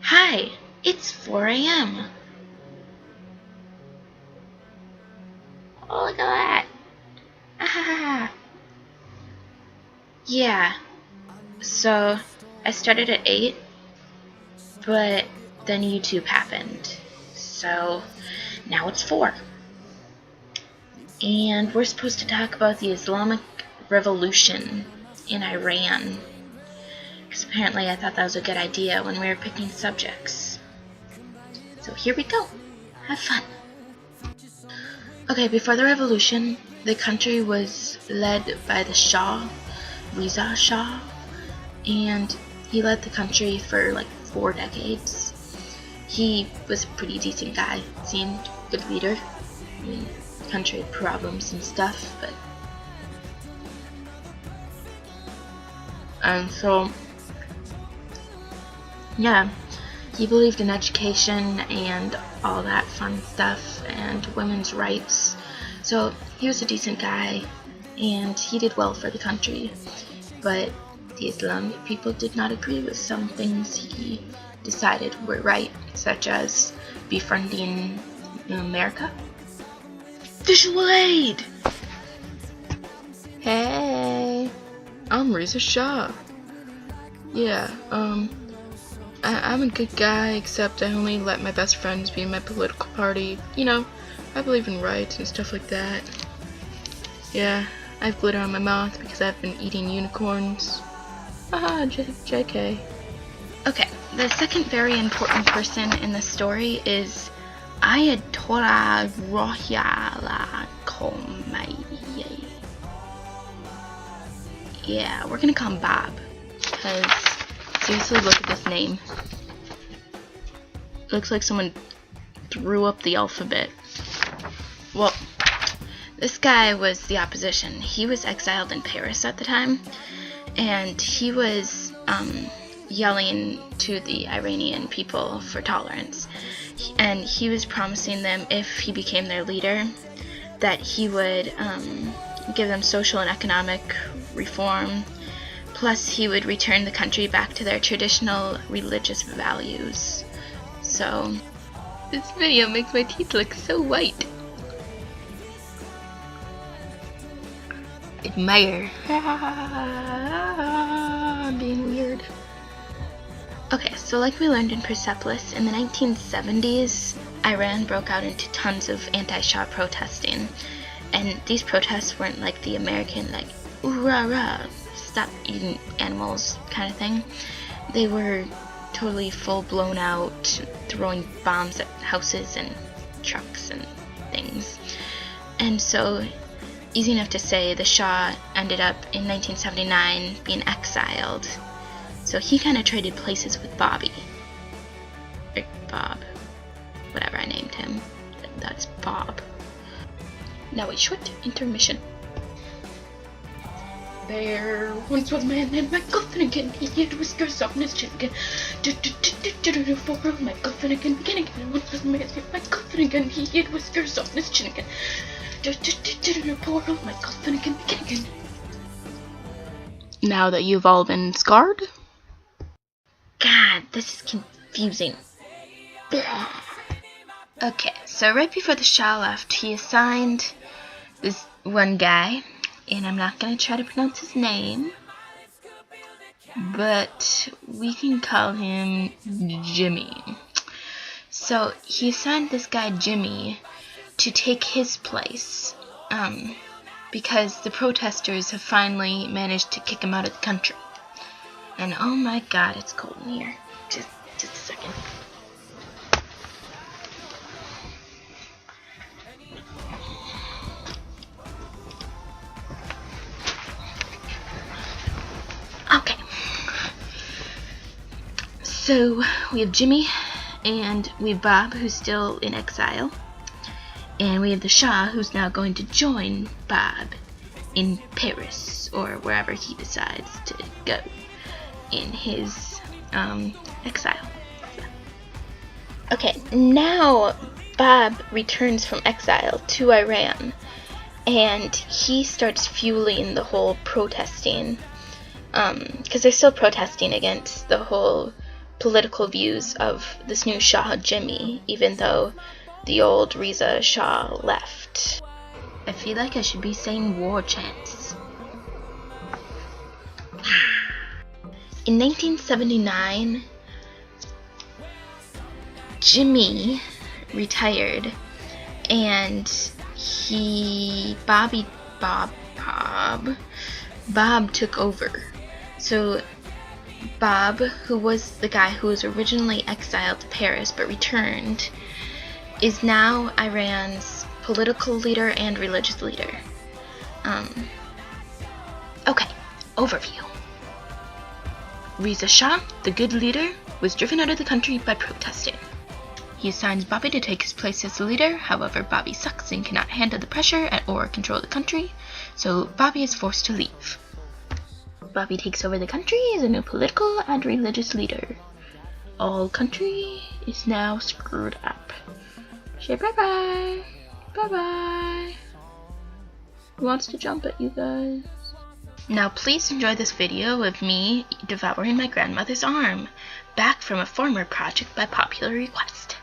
Hi, it's 4 a.m. Oh, look at that. Ah. Yeah, so I started at 8, but then YouTube happened. So now it's 4. And we're supposed to talk about the Islamic revolution in Iran. Because apparently I thought that was a good idea when we were picking subjects. So here we go. Have fun. Okay, before the revolution, the country was led by the Shah, Reza Shah, and he led the country for like 4 decades. He was a pretty decent guy, seemed good leader. I mean, the country had problems and stuff, but so yeah, he believed in education and all that fun stuff and women's rights. So he was a decent guy and he did well for the country. But the Islamic people did not agree with some things he decided were right, such as befriending America. Visual aid! Hey, I'm Reza Shah. Yeah, I'm a good guy, except I only let my best friends be in my political party. You know, I believe in rights and stuff like that. Yeah, I have glitter on my mouth because I've been eating unicorns. Haha, JK. Okay, the second very important person in the story is Ayatollah Ruhollah Khomeini. Yeah, we're gonna call him Bob, because seriously, look at this name. It looks like someone threw up the alphabet. Well, this guy was the opposition. He was exiled in Paris at the time, and he was yelling to the Iranian people for tolerance. And he was promising them, if he became their leader, that he would give them social and economic reform. Plus, he would return the country back to their traditional religious values. So, this video makes my teeth look so white. Admire. I'm being weird. Okay, so like we learned in Persepolis, in the 1970s, Iran broke out into tons of anti-Shah protesting. And these protests weren't like the American, like, ooh rah rah, stop eating animals kind of thing. They were totally full blown out, throwing bombs at houses and trucks and things. And so, easy enough to say, the Shah ended up in 1979 being exiled. So he kind of traded places with Bobby. Or Bob. Whatever I named him. That's Bob. Now a short intermission. There once was a man named Michael Finnegan. He had whiskers on his chin again. For Michael Finnegan again. Once was a man named Michael Finnegan. He had whiskers on his chin again. Poor old Michael Finnegan again. Now that you've all been scarred? God, this is confusing. Okay, so right before the Shah left, he assigned this one guy, and I'm not going to try to pronounce his name, but we can call him Jimmy. So he assigned this guy Jimmy to take his place, because the protesters have finally managed to kick him out of the country. And oh my god, it's cold in here. Just a second. Okay. So we have Jimmy, and we have Bob, who's still in exile. And we have the Shah, who's now going to join Bob in Paris, or wherever he decides to go in his exile. Okay, now Bob returns from exile to Iran, and he starts fueling the whole protesting, because they're still protesting against the whole political views of this new Shah, Jimmy, even though the old Reza Shah left. I feel like I should be saying war chants. In 1979, Jimmy retired, and Bob took over. So Bob, who was the guy who was originally exiled to Paris but returned, is now Iran's political leader and religious leader. Okay, overview. Reza Shah, the good leader, was driven out of the country by protesting. He assigns Bobby to take his place as the leader. However, Bobby sucks and cannot handle the pressure or control the country, so Bobby is forced to leave. Bobby takes over the country as a new political and religious leader. All country is now screwed up. Say bye-bye. Bye-bye. Who wants to jump at you guys? Now please enjoy this video of me devouring my grandmother's arm, back from a former project by popular request.